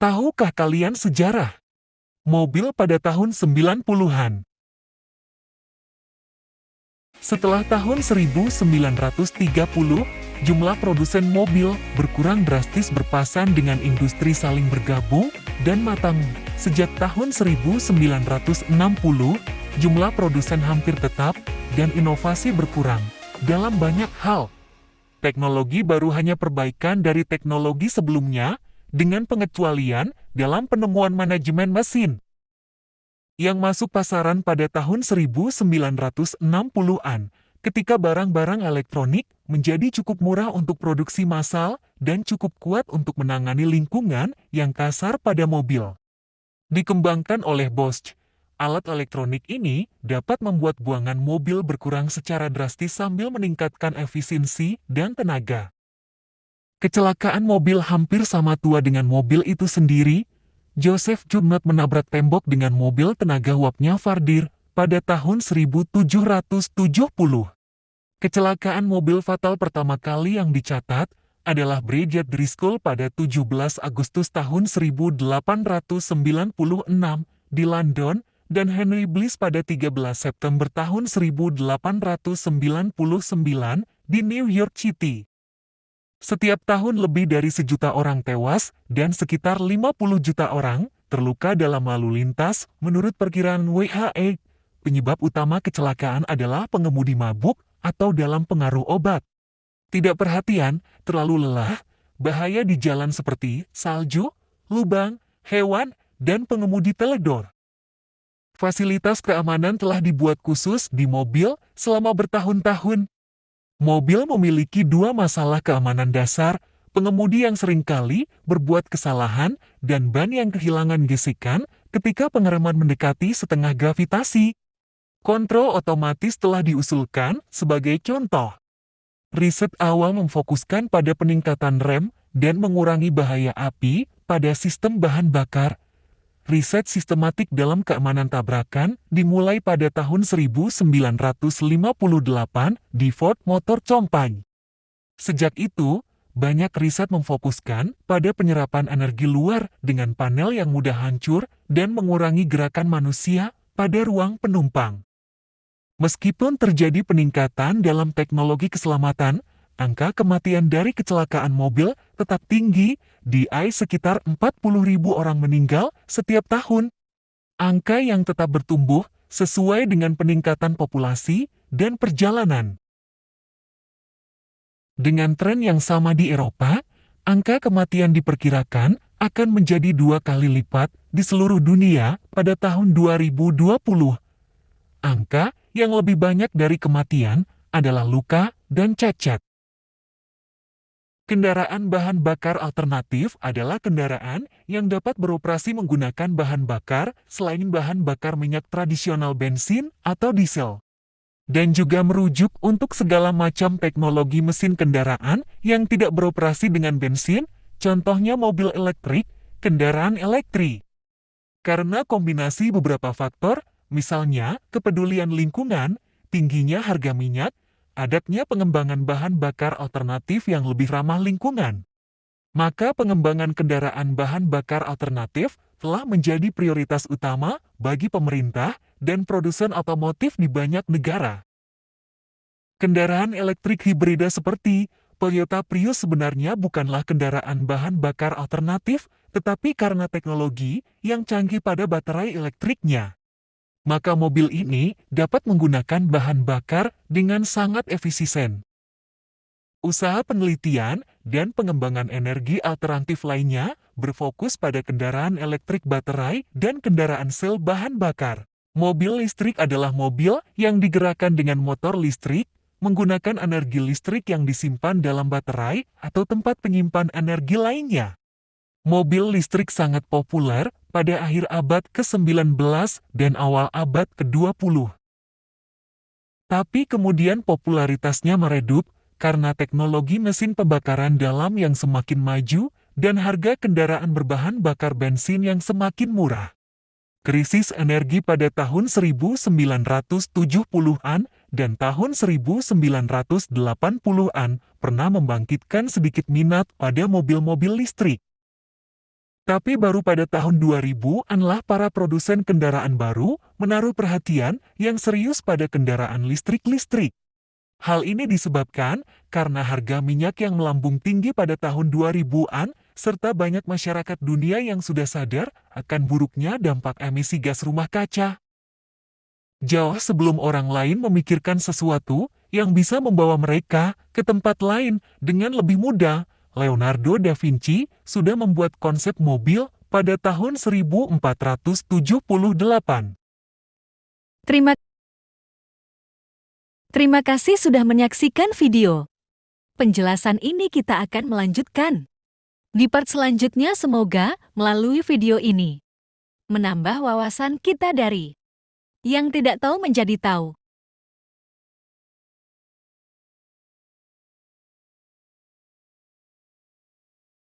Tahukah kalian sejarah mobil pada tahun 90-an? Setelah tahun 1930, jumlah produsen mobil berkurang drastis berpasan dengan industri saling bergabung dan matang. Sejak tahun 1960, jumlah produsen hampir tetap dan inovasi berkurang dalam banyak hal. Teknologi baru hanya perbaikan dari teknologi sebelumnya, dengan pengecualian dalam penemuan manajemen mesin yang masuk pasaran pada tahun 1960-an, ketika barang-barang elektronik menjadi cukup murah untuk produksi massal dan cukup kuat untuk menangani lingkungan yang kasar pada mobil. Dikembangkan oleh Bosch, alat elektronik ini dapat membuat buangan mobil berkurang secara drastis sambil meningkatkan efisiensi dan tenaga. Kecelakaan mobil hampir sama tua dengan mobil itu sendiri. Joseph Joubert menabrak tembok dengan mobil tenaga uapnya Fardir pada tahun 1770. Kecelakaan mobil fatal pertama kali yang dicatat adalah Bridget Driscoll pada 17 Agustus tahun 1896 di London dan Henry Bliss pada 13 September tahun 1899 di New York City. Setiap tahun lebih dari 1 juta orang tewas dan sekitar 50 juta orang terluka dalam lalu lintas. Menurut perkiraan WHO, penyebab utama kecelakaan adalah pengemudi mabuk atau dalam pengaruh obat. Tidak perhatian, terlalu lelah, bahaya di jalan seperti salju, lubang, hewan, dan pengemudi teledor. Fasilitas keamanan telah dibuat khusus di mobil selama bertahun-tahun. Mobil memiliki 2 masalah keamanan dasar, pengemudi yang seringkali berbuat kesalahan dan ban yang kehilangan gesekan ketika pengereman mendekati setengah gravitasi. Kontrol otomatis telah diusulkan sebagai contoh. Riset awal memfokuskan pada peningkatan rem dan mengurangi bahaya api pada sistem bahan bakar. Riset sistematik dalam keamanan tabrakan dimulai pada tahun 1958 di Ford Motor Company. Sejak itu, banyak riset memfokuskan pada penyerapan energi luar dengan panel yang mudah hancur dan mengurangi gerakan manusia pada ruang penumpang. Meskipun terjadi peningkatan dalam teknologi keselamatan, angka kematian dari kecelakaan mobil tetap tinggi, sekitar 40.000 orang meninggal setiap tahun. Angka yang tetap bertumbuh sesuai dengan peningkatan populasi dan perjalanan. Dengan tren yang sama di Eropa, angka kematian diperkirakan akan menjadi 2 kali lipat di seluruh dunia pada tahun 2020. Angka yang lebih banyak dari kematian adalah luka dan cacat. Kendaraan bahan bakar alternatif adalah kendaraan yang dapat beroperasi menggunakan bahan bakar selain bahan bakar minyak tradisional bensin atau diesel. Dan juga merujuk untuk segala macam teknologi mesin kendaraan yang tidak beroperasi dengan bensin, contohnya mobil elektrik, kendaraan elektrik. Karena kombinasi beberapa faktor, misalnya kepedulian lingkungan, tingginya harga minyak, adanya pengembangan bahan bakar alternatif yang lebih ramah lingkungan. Maka pengembangan kendaraan bahan bakar alternatif telah menjadi prioritas utama bagi pemerintah dan produsen otomotif di banyak negara. Kendaraan elektrik hibrida seperti Toyota Prius sebenarnya bukanlah kendaraan bahan bakar alternatif, tetapi karena teknologi yang canggih pada baterai elektriknya, maka mobil ini dapat menggunakan bahan bakar dengan sangat efisien. Usaha penelitian dan pengembangan energi alternatif lainnya berfokus pada kendaraan elektrik baterai dan kendaraan sel bahan bakar. Mobil listrik adalah mobil yang digerakkan dengan motor listrik, menggunakan energi listrik yang disimpan dalam baterai atau tempat penyimpan energi lainnya. Mobil listrik sangat populer pada akhir abad ke-19 dan awal abad ke-20. Tapi kemudian popularitasnya meredup karena teknologi mesin pembakaran dalam yang semakin maju dan harga kendaraan berbahan bakar bensin yang semakin murah. Krisis energi pada tahun 1970-an dan tahun 1980-an pernah membangkitkan sedikit minat pada mobil-mobil listrik. Tapi baru pada tahun 2000-an-lah para produsen kendaraan baru menaruh perhatian yang serius pada kendaraan listrik-listrik. Hal ini disebabkan karena harga minyak yang melambung tinggi pada tahun 2000-an, serta banyak masyarakat dunia yang sudah sadar akan buruknya dampak emisi gas rumah kaca. Jauh sebelum orang lain memikirkan sesuatu yang bisa membawa mereka ke tempat lain dengan lebih mudah, Leonardo da Vinci sudah membuat konsep mobil pada tahun 1478. Terima kasih sudah menyaksikan video. Penjelasan ini kita akan melanjutkan. Di part selanjutnya semoga melalui video ini menambah wawasan kita dari yang tidak tahu menjadi tahu.